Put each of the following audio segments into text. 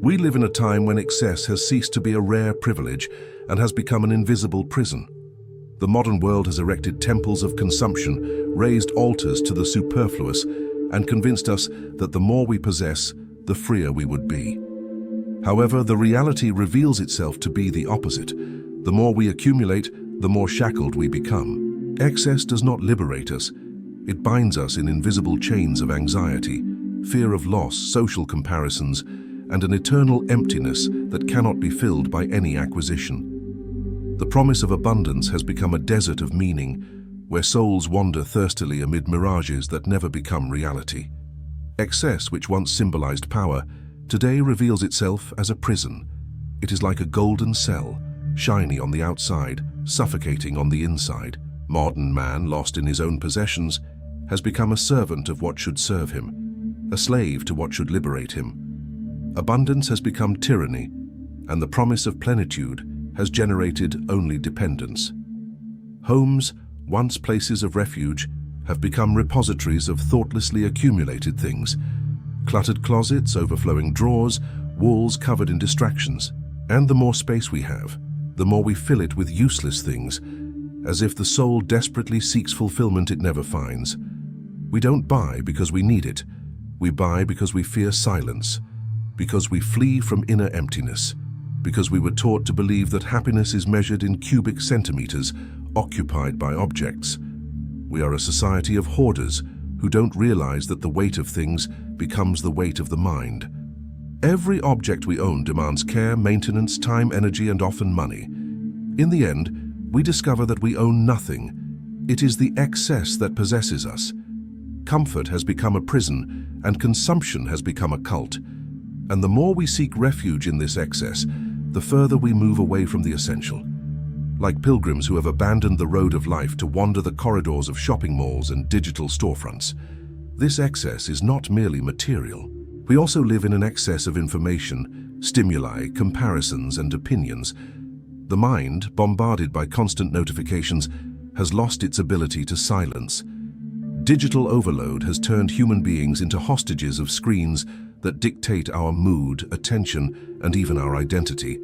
We live in a time when excess has ceased to be a rare privilege and has become an invisible prison. The modern world has erected temples of consumption, raised altars to the superfluous, and convinced us that the more we possess, the freer we would be. However, the reality reveals itself to be the opposite. The more we accumulate, the more shackled we become. Excess does not liberate us. It binds us in invisible chains of anxiety, fear of loss, social comparisons, and an eternal emptiness that cannot be filled by any acquisition. The promise of abundance has become a desert of meaning, where souls wander thirstily amid mirages that never become reality. Excess, which once symbolized power, today reveals itself as a prison. It is like a golden cell, shiny on the outside, suffocating on the inside. Modern man, lost in his own possessions, has become a servant of what should serve him, a slave to what should liberate him. Abundance has become tyranny, and the promise of plenitude has generated only dependence. Homes, once places of refuge, have become repositories of thoughtlessly accumulated things. Cluttered closets, overflowing drawers, walls covered in distractions. And the more space we have, the more we fill it with useless things, as if the soul desperately seeks fulfillment it never finds. We don't buy because we need it. We buy because we fear silence, because we flee from inner emptiness, because we were taught to believe that happiness is measured in cubic centimeters, occupied by objects. We are a society of hoarders who don't realize that the weight of things becomes the weight of the mind. Every object we own demands care, maintenance, time, energy, and often money. In the end, we discover that we own nothing. It is the excess that possesses us. Comfort has become a prison, and consumption has become a cult. And the more we seek refuge in this excess, the further we move away from the essential. Like pilgrims who have abandoned the road of life to wander the corridors of shopping malls and digital storefronts. This excess is not merely material. We also live in an excess of information, stimuli, comparisons, and opinions. The mind, bombarded by constant notifications, has lost its ability to silence. Digital overload has turned human beings into hostages of screens that dictate our mood, attention, and even our identity.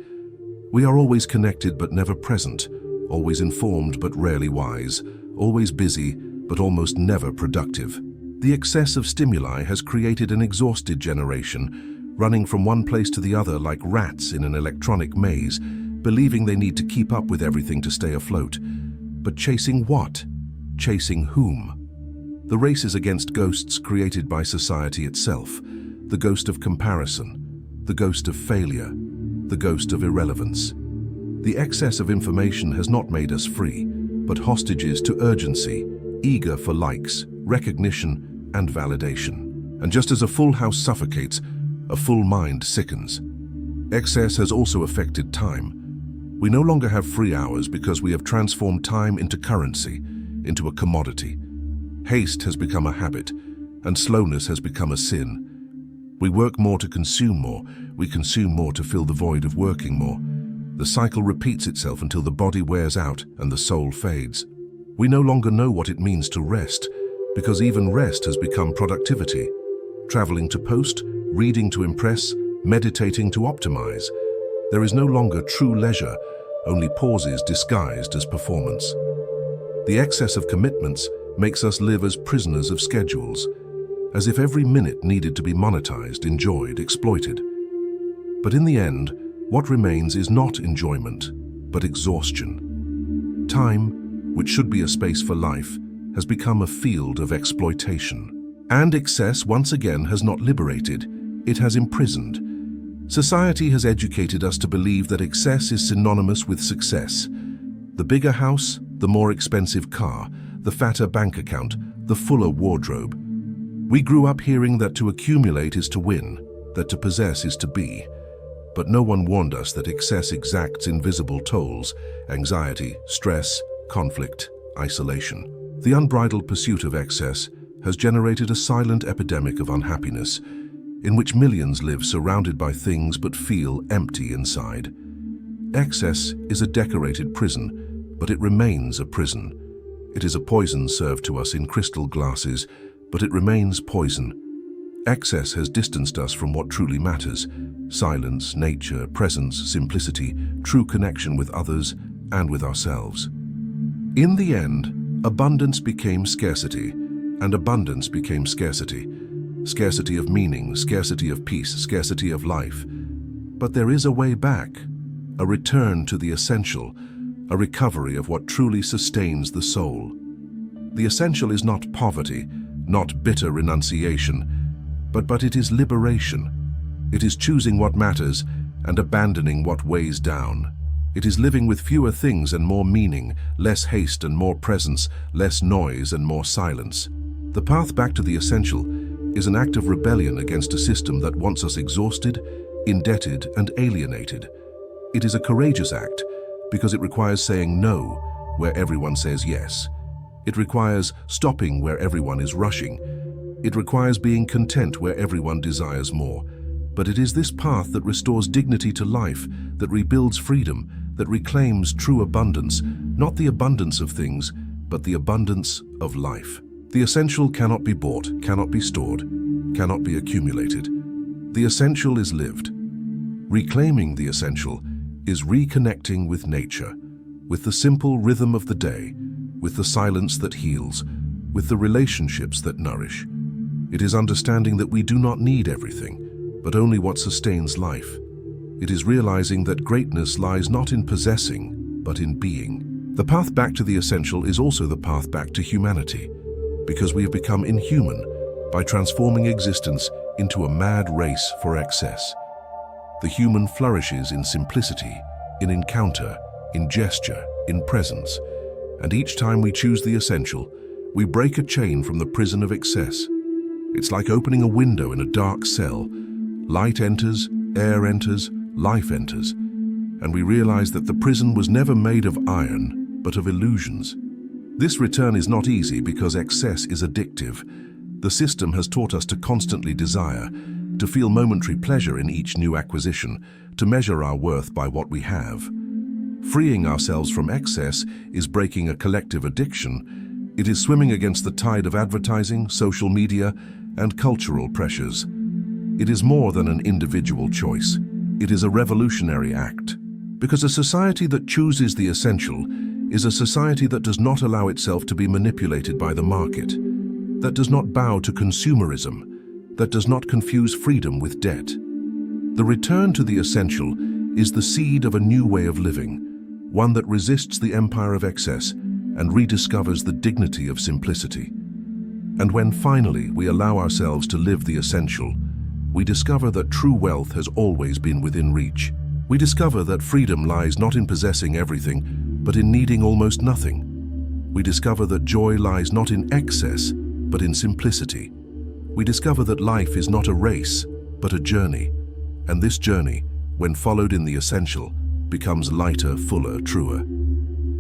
We are always connected but never present, always informed but rarely wise, always busy but almost never productive. The excess of stimuli has created an exhausted generation, running from one place to the other like rats in an electronic maze, believing they need to keep up with everything to stay afloat. But chasing what? Chasing whom? The race is against ghosts created by society itself. The ghost of comparison, the ghost of failure, the ghost of irrelevance. The excess of information has not made us free, but hostages to urgency, eager for likes, recognition, and validation. And just as a full house suffocates, a full mind sickens. Excess has also affected time. We no longer have free hours because we have transformed time into currency, into a commodity. Haste has become a habit, and slowness has become a sin. We work more to consume more. We consume more to fill the void of working more. The cycle repeats itself until the body wears out and the soul fades. We no longer know what it means to rest, because even rest has become productivity. Traveling to post, reading to impress, meditating to optimize. There is no longer true leisure, only pauses disguised as performance. The excess of commitments makes us live as prisoners of schedules, as if every minute needed to be monetized, enjoyed, exploited. But in the end, what remains is not enjoyment, but exhaustion. Time, which should be a space for life, has become a field of exploitation. And excess, once again, has not liberated, it has imprisoned. Society has educated us to believe that excess is synonymous with success. The bigger house, the more expensive car, the fatter bank account, the fuller wardrobe. We grew up hearing that to accumulate is to win, that to possess is to be. But no one warned us that excess exacts invisible tolls: anxiety, stress, conflict, isolation. The unbridled pursuit of excess has generated a silent epidemic of unhappiness, in which millions live surrounded by things but feel empty inside. Excess is a decorated prison, but it remains a prison. It is a poison served to us in crystal glasses, but it remains poison. Excess has distanced us from what truly matters: silence, nature, presence, simplicity, true connection with others and with ourselves. In the end, abundance became scarcity, and abundance became scarcity. Scarcity of meaning, scarcity of peace, scarcity of life. But there is a way back, a return to the essential, a recovery of what truly sustains the soul. The essential is not poverty, not bitter renunciation, but it is liberation. It is choosing what matters and abandoning what weighs down. It is living with fewer things and more meaning, less haste and more presence, less noise and more silence. The path back to the essential is an act of rebellion against a system that wants us exhausted, indebted, and alienated. It is a courageous act because it requires saying no where everyone says yes. It requires stopping where everyone is rushing. It requires being content where everyone desires more. But it is this path that restores dignity to life, that rebuilds freedom, that reclaims true abundance, not the abundance of things, but the abundance of life. The essential cannot be bought, cannot be stored, cannot be accumulated. The essential is lived. Reclaiming the essential is reconnecting with nature, with the simple rhythm of the day, with the silence that heals, with the relationships that nourish. It is understanding that we do not need everything, but only what sustains life. It is realizing that greatness lies not in possessing, but in being. The path back to the essential is also the path back to humanity, because we have become inhuman by transforming existence into a mad race for excess. The human flourishes in simplicity, in encounter, in gesture, in presence, and each time we choose the essential, we break a chain from the prison of excess. It's like opening a window in a dark cell. Light enters, air enters, life enters, and we realize that the prison was never made of iron, but of illusions. This return is not easy because excess is addictive. The system has taught us to constantly desire, to feel momentary pleasure in each new acquisition, to measure our worth by what we have. Freeing ourselves from excess is breaking a collective addiction. It is swimming against the tide of advertising, social media, and cultural pressures. It is more than an individual choice. It is a revolutionary act. Because a society that chooses the essential is a society that does not allow itself to be manipulated by the market, that does not bow to consumerism, that does not confuse freedom with debt. The return to the essential is the seed of a new way of living, one that resists the empire of excess and rediscovers the dignity of simplicity. And when finally we allow ourselves to live the essential, we discover that true wealth has always been within reach. We discover that freedom lies not in possessing everything, but in needing almost nothing. We discover that joy lies not in excess, but in simplicity. We discover that life is not a race, but a journey. And this journey, when followed in the essential, becomes lighter, fuller, truer.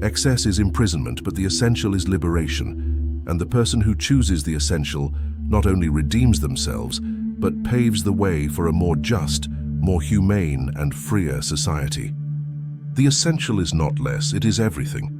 Excess is imprisonment, but the essential is liberation. And the person who chooses the essential not only redeems themselves, but paves the way for a more just, more humane and freer society. The essential is not less, it is everything.